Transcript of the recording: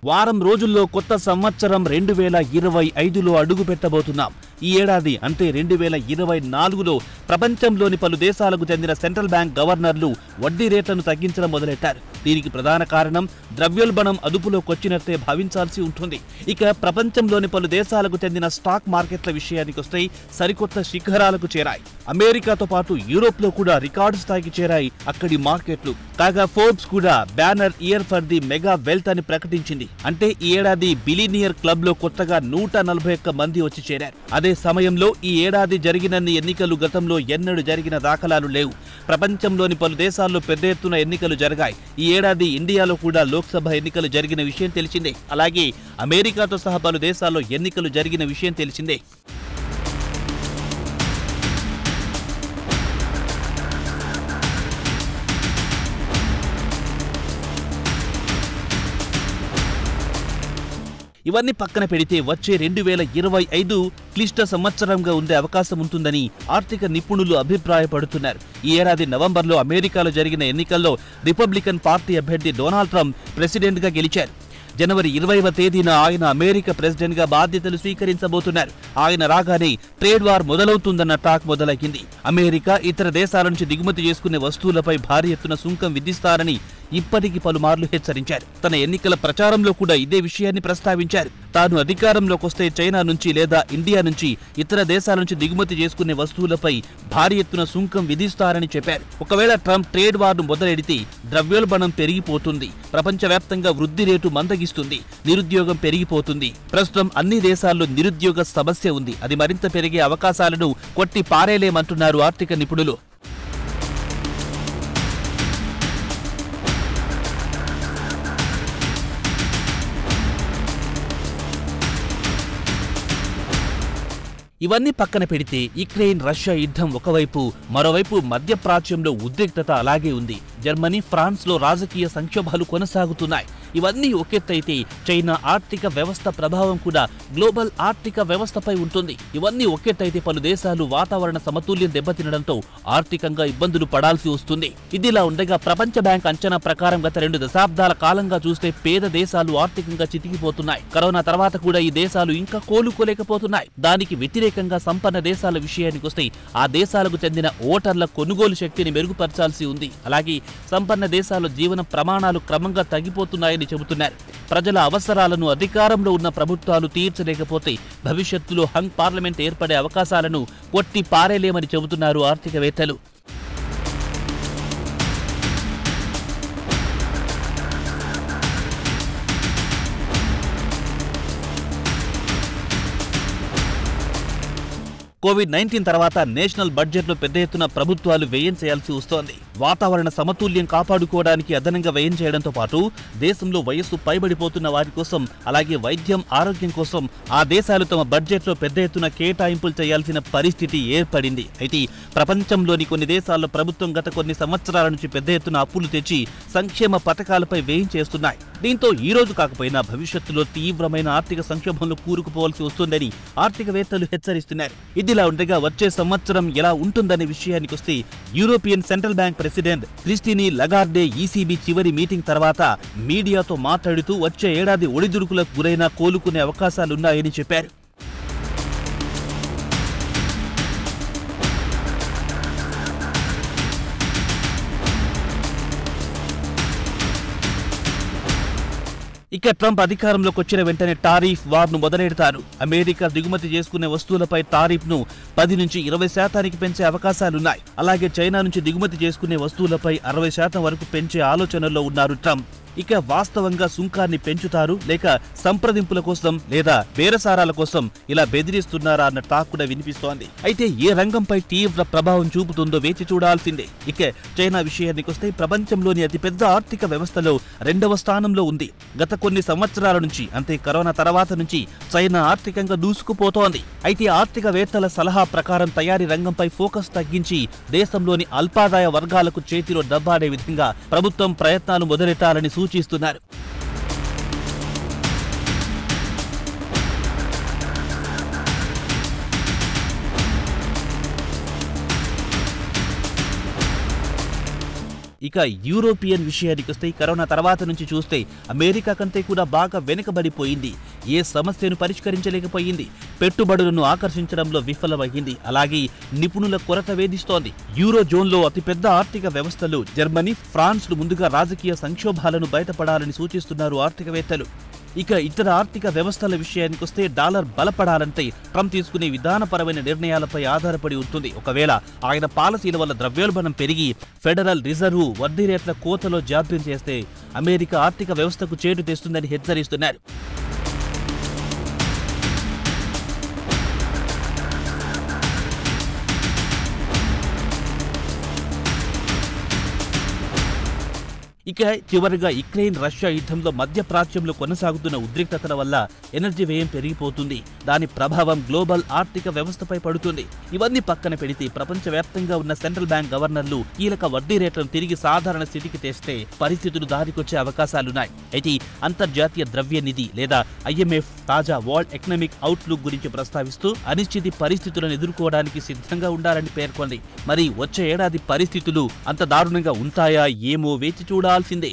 వారం రోజుల్లో కొత్త సంవత్సరం 2025లో అడుగు పెట్టబోతున్నాం. ఈ ఏడాది అంటే 2024లో ప్రపంచంలోని పలు దేశాలకు చెందిన సెంట్రల్ బ్యాంక్ గవర్నర్లు వడ్డీ రేట్లను తగ్గించడం మొదలెట్టారు. దీనికి ప్రధాన కారణం ద్రవ్యోల్బణం అదుపులోకొచ్చినట్టే భావించాల్సి ఉంటుంది. ఇక ప్రపంచంలోని పలు దేశాలకు చెందిన స్టాక్ మార్కెట్ల విషయానికొస్తే సరికొత్త శిఖరాలకు చేరాయి. అమెరికాతో పాటు యూరోప్లో కూడా రికార్డు స్థాయికి చేరాయి అక్కడి మార్కెట్లు. కాగా ఫోర్బ్స్ కూడా banner year for the mega wealth అని ప్రకటించింది. అంటే ఈ ఏడాది బిలినియర్ క్లబ్ లో కొత్తగా 141 మంది వచ్చి చేరారు. అదే సమయంలో ఈ ఏడాది జరిగినన్ని ఎన్నికలు గతంలో ఎన్నడూ జరిగిన దాఖలాలు లేవు. ప్రపంచంలోని పలు దేశాల్లో పెద్ద ఎత్తున ఎన్నికలు జరిగాయి. ఈ ఏడాది ఇండియాలో కూడా లోక్సభ ఎన్నికలు జరిగిన విషయం తెలిసిందే. అలాగే అమెరికాతో సహా పలు దేశాల్లో ఎన్నికలు జరిగిన విషయం తెలిసిందే. ఇవన్నీ పక్కన పెడితే వచ్చే 2025 క్లిష్ట సంవత్సరంగా ఉండే అవకాశం ఉంటుందని ఆర్థిక నిపుణులు అభిప్రాయపడుతున్నారు. ఈ ఏడాది నవంబర్లో అమెరికాలో జరిగిన ఎన్నికల్లో రిపబ్లికన్ పార్టీ అభ్యర్థి డొనాల్డ్ ట్రంప్ ప్రెసిడెంట్గా గెలిచారు. జనవరి 20వ తేదీన ఆయన అమెరికా ప్రెసిడెంట్గా బాధ్యతలు స్వీకరించబోతున్నారు. ఆయన రాగానే ట్రేడ్ వార్ మొదలవుతుందన్న టాక్ మొదలైంది. అమెరికా ఇతర దేశాల నుంచి దిగుమతి చేసుకునే వస్తువులపై భారీ ఎత్తున సుంకం విధిస్తారని ఇప్పటికీ పలుమార్లు హెచ్చరించారు. తన ఎన్నికల ప్రచారంలో కూడా ఇదే విషయాన్ని ప్రస్తావించారు. తాను అధికారంలోకి వస్తే చైనా నుంచి లేదా ఇండియా నుంచి ఇతర దేశాల నుంచి దిగుమతి చేసుకునే వస్తువులపై భారీ ఎత్తున సుంకం విధిస్తారని చెప్పారు. ఒకవేళ ట్రంప్ ట్రేడ్ వార్ను మొదలెడితే ద్రవ్యోల్బణం పెరిగిపోతుంది, ప్రపంచవ్యాప్తంగా వృద్ధి రేటు మందగిస్తుంది, నిరుద్యోగం పెరిగిపోతుంది. ప్రస్తుతం అన్ని దేశాల్లో నిరుద్యోగ సమస్య ఉంది. అది మరింత పెరిగే అవకాశాలను కొట్టి పారేలేమంటున్నారు ఆర్థిక నిపుణులు. ఇవన్నీ పక్కన పెడితే యుక్రెయిన్ రష్యా యుద్ధం ఒకవైపు, మరోవైపు మధ్యప్రాచ్యంలో ఉద్రిక్తత అలాగే ఉంది. జర్మనీ, ఫ్రాన్స్లో రాజకీయ సంక్షోభాలు కొనసాగుతున్నాయి. ఇవన్నీ ఒకెత్తైతే చైనా ఆర్థిక వ్యవస్థ ప్రభావం కూడా గ్లోబల్ ఆర్థిక వ్యవస్థపై ఉంటుంది. ఇవన్నీ ఒకెత్తైతే పలు దేశాలు వాతావరణ సమతుల్యం దెబ్బతినడంతో ఆర్థికంగా ఇబ్బందులు పడాల్సి వస్తుంది. ఇదిలా ఉండగా ప్రపంచ బ్యాంక్ అంచనా ప్రకారం గత 2 దశాబ్దాల కాలంగా చూస్తే పేద దేశాలు ఆర్థికంగా చితికిపోతున్నాయి. కరోనా తర్వాత కూడా ఈ దేశాలు ఇంకా కోలుకోలేకపోతున్నాయి. దానికి వ్యతిరేకంగా సంపన్న దేశాల విషయానికొస్తే ఆ దేశాలకు చెందిన ఓటర్ల కొనుగోలు శక్తిని మెరుగుపరచాల్సి ఉంది. అలాగే సంపన్న దేశాల జీవన ప్రమాణాలు క్రమంగా తగ్గిపోతున్నాయని చెబుతున్నారు. ప్రజల అవసరాలను అధికారంలో ఉన్న ప్రభుత్వాలు తీర్చలేకపోతే భవిష్యత్తులో హంగ్ పార్లమెంట్ ఏర్పడే అవకాశాలను కొట్టి పారేలేమని చెబుతున్నారు ఆర్థికవేత్తలు. కోవిడ్-19 తర్వాత నేషనల్ బడ్జెట్లో పెద్ద ఎత్తున ప్రభుత్వాలు వ్యయం చేయాల్సి వస్తోంది. వాతావరణ సమతుల్యం కాపాడుకోవడానికి అదనంగా వ్యయం చేయడంతో పాటు దేశంలో వయస్సు పైబడిపోతున్న వారి కోసం, అలాగే వైద్యం, ఆరోగ్యం కోసం ఆ దేశాలు తమ బడ్జెట్లో పెద్ద ఎత్తున కేటాయింపులు చేయాల్సిన పరిస్థితి ఏర్పడింది. అయితే ప్రపంచంలోని కొన్ని దేశాల్లో ప్రభుత్వం గత కొన్ని సంవత్సరాల నుంచి పెద్ద ఎత్తున అప్పులు తెచ్చి సంక్షేమ పథకాలపై వ్యయం చేస్తున్నాయి. దీంతో ఈ రోజు కాకపోయినా భవిష్యత్తులో తీవ్రమైన ఆర్థిక సంక్షోభంలో కూరుకుపోవాల్సి వస్తుందని ఆర్థికవేత్తలు హెచ్చరిస్తున్నారు. ఇదిలా ఉండగా వచ్చే సంవత్సరం ఎలా ఉంటుందనే విషయానికొస్తే European central bank president Christine Lagarde ECB చివరి మీటింగ్ తర్వాత మీడియాతో మాట్లాడుతూ వచ్చే ఏడాది ఒడిదుడుకులకు గురైనా కోలుకునే అవకాశాలున్నాయని చెప్పారు. ఇక ట్రంప్ అధికారంలోకి వచ్చిన వెంటనే టారిఫ్ వార్ను మొదలెడతారు. అమెరికా దిగుమతి చేసుకునే వస్తువులపై టారిఫ్ను 10 నుంచి 20% పెంచే అవకాశాలున్నాయి. అలాగే చైనా నుంచి దిగుమతి చేసుకునే వస్తువులపై 60% వరకు పెంచే ఆలోచనలో ఉన్నారు ట్రంప్. ఇక వాస్తవంగా సుంకాన్ని పెంచుతారు, లేక సంప్రదింపుల కోసం లేదా బేరసారాల కోసం ఇలా బెదిరిస్తున్నారా అన్న టాక్ కూడా వినిపిస్తోంది. అయితే ఏ రంగంపై తీవ్ర ప్రభావం చూపుతుందో వేచి చూడాల్సిందే. ఇక చైనా విషయానికొస్తే ప్రపంచంలోని అతిపెద్ద ఆర్థిక వ్యవస్థలో 2వ స్థానంలో ఉంది. గత కొన్ని సంవత్సరాల నుంచి, అంటే కరోనా తర్వాత నుంచి చైనా ఆర్థికంగా దూసుకుపోతోంది. అయితే ఆర్థికవేత్తల సలహా ప్రకారం తయారీ రంగంపై ఫోకస్ తగ్గించి దేశంలోని అల్పాదాయ వర్గాలకు చేతిలో డబ్బాడే విధంగా ప్రభుత్వం ప్రయత్నాలు మొదలెట్టాలని సూచిస్తున్నారు. ఇక యూరోపియన్ విషయానికొస్తే కరోనా తర్వాత నుంచి చూస్తే అమెరికా కంటే కూడా బాగా వెనుకబడిపోయింది. ఏ సమస్యను పరిష్కరించలేకపోయింది. పెట్టుబడులను ఆకర్షించడంలో విఫలమైంది. అలాగే నిపుణుల కొరత వేధిస్తోంది. యూరో జోన్లో అతిపెద్ద ఆర్థిక వ్యవస్థలు జర్మనీ, ఫ్రాన్స్లు ముందుగా రాజకీయ సంక్షోభాలను బయటపడాలని సూచిస్తున్నారు ఆర్థికవేత్తలు. ఇక ఇతర ఆర్థిక వ్యవస్థల విషయానికొస్తే డాలర్ బలపడాలంటే ట్రంప్ తీసుకునే విధానపరమైన నిర్ణయాలపై ఆధారపడి ఉంటుంది. ఒకవేళ ఆయన పాలసీల వల్ల ద్రవ్యోల్బణం పెరిగి ఫెడరల్ రిజర్వ్ వడ్డీ రేట్ల కోతలో జాప్యం చేస్తే అమెరికా ఆర్థిక వ్యవస్థకు చేటు తెస్తుందని హెచ్చరిస్తున్నారు. ఇక చివరిగా యుక్రెయిన్ రష్యా యుద్ధంలో మధ్యప్రాచ్యంలో కొనసాగుతున్న ఉద్రిక్తతల వల్ల ఎనర్జీ వ్యయం పెరిగిపోతుంది. దాని ప్రభావం గ్లోబల్ ఆర్థిక వ్యవస్థపై పడుతుంది. ఇవన్నీ పక్కన పెడితే ప్రపంచవ్యాప్తంగా ఉన్న సెంట్రల్ బ్యాంక్ గవర్నర్లు కీలక వడ్డీ రేట్లను తిరిగి సాధారణ స్థితికి తెస్తే పరిస్థితులు దారికొచ్చే అవకాశాలున్నాయి. అయితే అంతర్జాతీయ ద్రవ్య నిధి లేదా IMF తాజా వరల్డ్ ఎకనామిక్ అవుట్లుక్ గురించి ప్రస్తావిస్తూ అనిశ్చిత పరిస్థితులను ఎదుర్కోవడానికి సిద్ధంగా ఉండాలని పేర్కొంది. మరి వచ్చే ఏడాది పరిస్థితులు అంత దారుణంగా ఉంటాయా ఏమో వేచి చూడాల్సిందే.